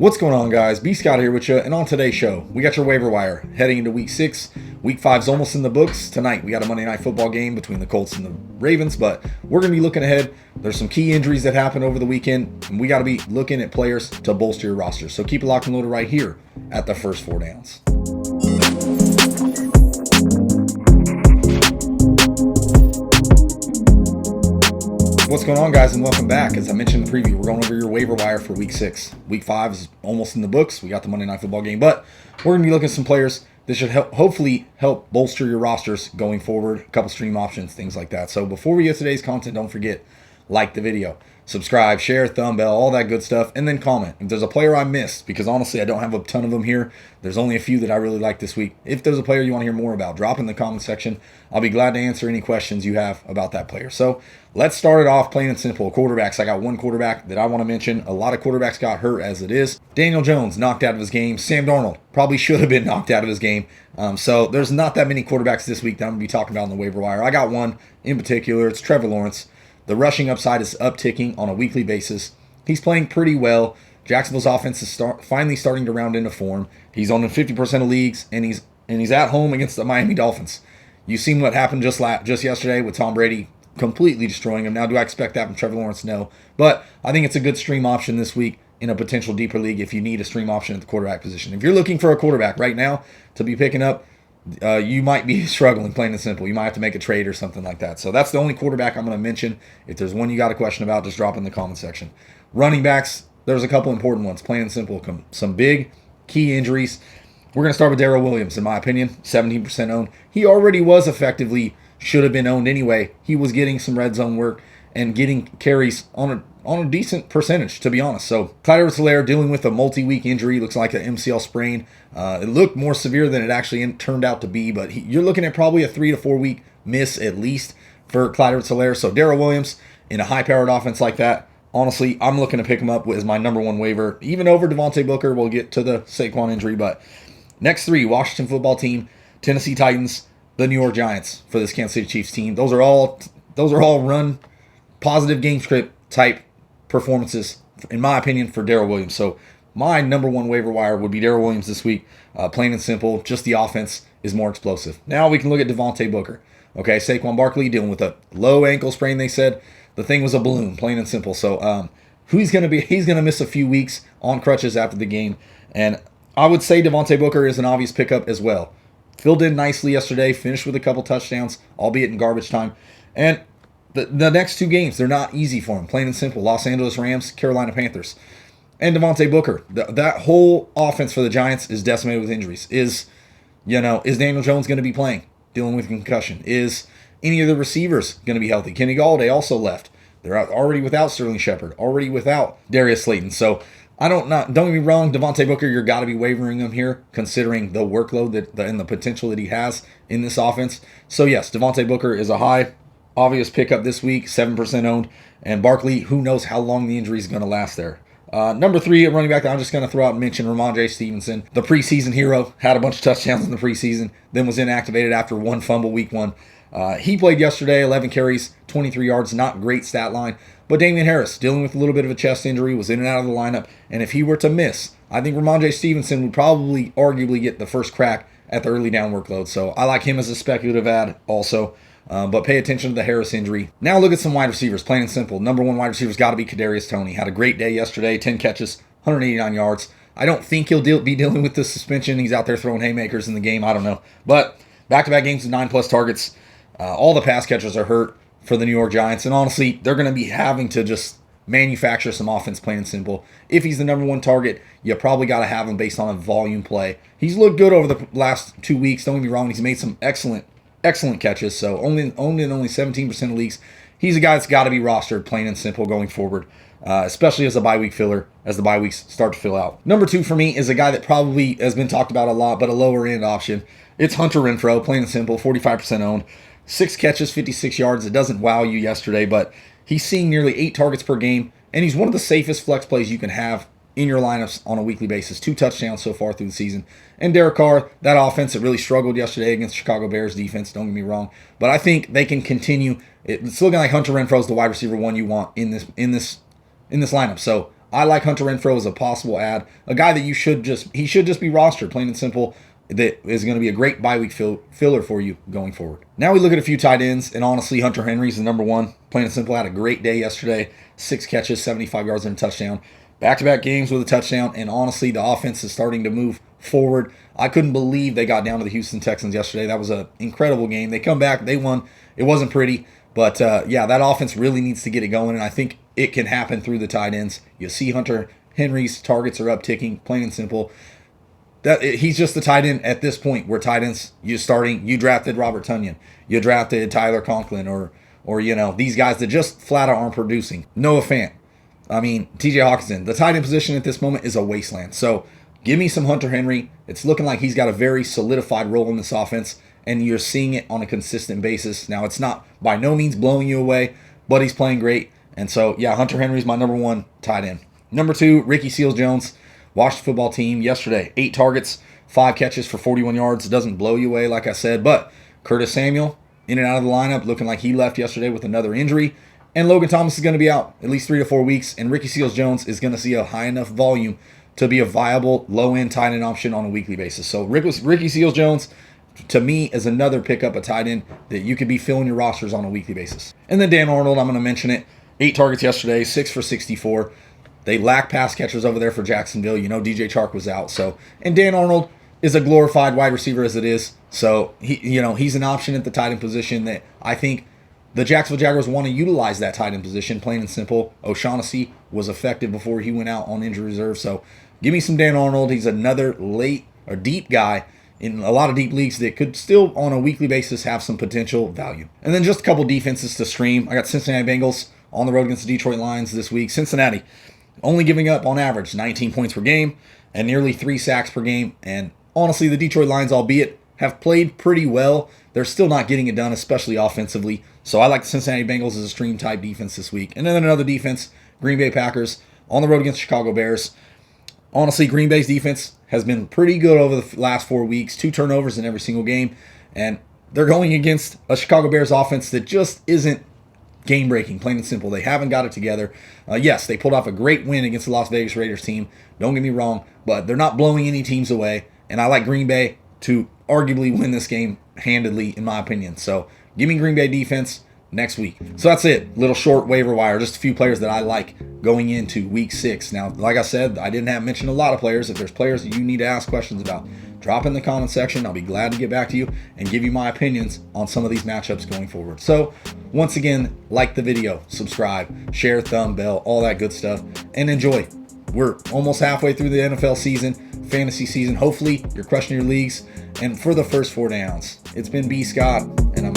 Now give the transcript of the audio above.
What's going on, guys? B Scott here with you, and on today's show, we got your waiver wire heading into week 6. Week 5's almost in the books. Tonight, we got a Monday Night Football game between the Colts and the Ravens, but we're going to be looking ahead. There's some key injuries that happened over the weekend, and we got to be looking at players to bolster your roster. So keep it locked and loaded right here at the First 4 Downs. What's going on, guys, and welcome back. As I mentioned in the preview, we're going over your waiver wire for week 6. Week 5 is almost in the books. We got the Monday Night Football game, but we're going to be looking at some players that should hopefully help bolster your rosters going forward, a couple stream options, things like that. So before we get to today's content, don't forget, like the video, subscribe, share, thumb bell, all that good stuff, and then comment. If there's a player I missed, because honestly, I don't have a ton of them here. There's only a few that I really like this week. If there's a player you want to hear more about, drop in the comment section. I'll be glad to answer any questions you have about that player. So let's start it off plain and simple. Quarterbacks. I got one quarterback that I want to mention. A lot of quarterbacks got hurt as it is. Daniel Jones knocked out of his game. Sam Darnold probably should have been knocked out of his game. So there's not that many quarterbacks this week that I'm going to be talking about on the waiver wire. I got one in particular. It's Trevor Lawrence. The rushing upside is upticking on a weekly basis. He's playing pretty well. Jacksonville's offense is finally starting to round into form. He's on 50% of leagues, and he's at home against the Miami Dolphins. You've seen what happened just yesterday with Tom Brady completely destroying him. Now, do I expect that from Trevor Lawrence? No. But I think it's a good stream option this week in a potential deeper league if you need a stream option at the quarterback position. If you're looking for a quarterback right now to be picking up, you might be struggling, plain and simple. You might have to make a trade or something like that. So that's the only quarterback I'm going to mention. If there's one you got a question about, just drop in the comment section. Running backs, there's a couple important ones, plain and simple. Some big key injuries. We're going to start with Darrell Williams, in my opinion, 17% owned. He already was effectively, should have been owned anyway. He was getting some red zone work and getting carries on a decent percentage, to be honest. So Clyde Edwards-Helaire dealing with a multi-week injury, looks like an MCL sprain. It looked more severe than it actually turned out to be, but you're looking at probably a 3 to 4 week miss at least for Clyde Edwards-Helaire. So Darrell Williams in a high-powered offense like that, honestly, I'm looking to pick him up as my number one waiver, even over Devontae Booker. We'll get to the Saquon injury, but next 3, Washington football team, Tennessee Titans, the New York Giants for this Kansas City Chiefs team. Those are all run positive game script type performances, in my opinion, for Darrell Williams. So my number one waiver wire would be Darrell Williams this week. Plain and simple, just the offense is more explosive. Now we can look at Devontae Booker. Okay, Saquon Barkley dealing with a low ankle sprain, they said. The thing was a balloon, plain and simple. So he's going to miss a few weeks on crutches after the game. And I would say Devontae Booker is an obvious pickup as well. Filled in nicely yesterday, finished with a couple touchdowns, albeit in garbage time. And the next 2 games, they're not easy for him, plain and simple. Los Angeles Rams, Carolina Panthers. And Devontae Booker. That whole offense for the Giants is decimated with injuries. Is Daniel Jones going to be playing, dealing with concussion? Is any of the receivers going to be healthy? Kenny Galladay also left. They're already without Sterling Shepard, already without Darius Slayton. So don't get me wrong, Devontae Booker, you've got to be wavering him here, considering the workload and the potential that he has in this offense. So yes, Devontae Booker is a high obvious pickup this week, 7% owned. And Barkley, who knows how long the injury is going to last there. Number 3 at running back, I'm just going to throw out and mention Ramondre Stevenson, the preseason hero, had a bunch of touchdowns in the preseason, then was inactivated after 1 fumble week 1. He played yesterday, 11 carries, 23 yards, not great stat line. But Damian Harris, dealing with a little bit of a chest injury, was in and out of the lineup. And if he were to miss, I think Ramondre Stevenson would probably arguably get the first crack at the early down workload. So I like him as a speculative add also. But pay attention to the Harris injury. Now look at some wide receivers, plain and simple. Number 1 wide receiver's got to be Kadarius Toney. Had a great day yesterday, 10 catches, 189 yards. I don't think he'll be dealing with the suspension. He's out there throwing haymakers in the game. I don't know. But back-to-back games with 9+ targets. All the pass catchers are hurt for the New York Giants. And honestly, they're going to be having to just manufacture some offense, plain and simple. If he's the number 1 target, you probably got to have him based on a volume play. He's looked good over the last 2 weeks. Don't get me wrong. He's made some excellent catches. So only 17% of leagues. He's a guy that's got to be rostered, plain and simple, going forward, especially as a bye week filler, as the bye weeks start to fill out. Number 2 for me is a guy that probably has been talked about a lot, but a lower end option. It's Hunter Renfrow, plain and simple, 45% owned. 6 catches, 56 yards. It doesn't wow you yesterday, but he's seeing nearly 8 targets per game, and he's one of the safest flex plays you can have in your lineups on a weekly basis. 2 touchdowns so far through the season. And Derek Carr, that offense, it really struggled yesterday against the Chicago Bears defense, don't get me wrong. But I think they can continue. It's looking like Hunter Renfrow is the wide receiver 1 you want in this lineup. So I like Hunter Renfrow as a possible add, a guy that he should just be rostered, plain and simple. That is going to be a great bye week filler for you going forward. Now we look at a few tight ends, and honestly, Hunter Henry's the number one. Plain and simple, had a great day yesterday. 6 catches, 75 yards, and a touchdown. Back-to-back games with a touchdown, and honestly, the offense is starting to move forward. I couldn't believe they got down to the Houston Texans yesterday. That was an incredible game. They come back, they won. It wasn't pretty, but yeah, that offense really needs to get it going, and I think it can happen through the tight ends. You see Hunter Henry's targets are upticking, plain and simple. He's just the tight end at this point where tight ends, you drafted Robert Tonyan, you drafted Tyler Conklin, or these guys that just flat out aren't producing. Noah Fant. I mean, TJ Hawkinson. The tight end position at this moment is a wasteland. So give me some Hunter Henry. It's looking like he's got a very solidified role in this offense, and you're seeing it on a consistent basis. Now, it's not by no means blowing you away, but he's playing great. And so, yeah, Hunter Henry's my number one tight end. Number 2, Ricky Seals-Jones. Washington football team yesterday, 8 targets, 5 catches for 41 yards. It doesn't blow you away, like I said, but Curtis Samuel in and out of the lineup, looking like he left yesterday with another injury. And Logan Thomas is going to be out at least 3 to 4 weeks, and Ricky Seals-Jones is going to see a high enough volume to be a viable low-end tight end option on a weekly basis. So Ricky Seals-Jones, to me, is another pickup, a tight end that you could be filling your rosters on a weekly basis. And then Dan Arnold, I'm going to mention it. 8 targets yesterday, 6 for 64. They lack pass catchers over there for Jacksonville. DJ Chark was out. And Dan Arnold is a glorified wide receiver as it is. So he's an option at the tight end position that I think the Jacksonville Jaguars want to utilize that tight end position, plain and simple. O'Shaughnessy was effective before he went out on injury reserve. So give me some Dan Arnold. He's another late or deep guy in a lot of deep leagues that could still on a weekly basis have some potential value. And then just a couple defenses to stream. I got Cincinnati Bengals on the road against the Detroit Lions this week. Cincinnati only giving up on average 19 points per game and nearly 3 sacks per game. And honestly, the Detroit Lions, albeit have played pretty well, they're still not getting it done, especially offensively. So I like the Cincinnati Bengals as a stream type defense this week. And then another defense, Green Bay Packers on the road against Chicago Bears. Honestly, Green Bay's defense has been pretty good over the last 4 weeks. 2 turnovers in every single game. And they're going against a Chicago Bears offense that just isn't game-breaking, plain and simple. They haven't got it together. Yes, they pulled off a great win against the Las Vegas Raiders team. Don't get me wrong, but they're not blowing any teams away. And I like Green Bay to arguably win this game handedly, in my opinion. So give me Green Bay defense next week. So that's it. Little short waiver wire. Just a few players that I like going into week 6. Now, like I said, I didn't have mentioned a lot of players. If there's players that you need to ask questions about, drop in the comment section. I'll be glad to get back to you and give you my opinions on some of these matchups going forward. So once again, like the video, subscribe, share, thumb, bell, all that good stuff, and enjoy. We're almost halfway through the NFL season, fantasy season. Hopefully you're crushing your leagues. And for the first 4 downs, it's been B. Scott, and I'm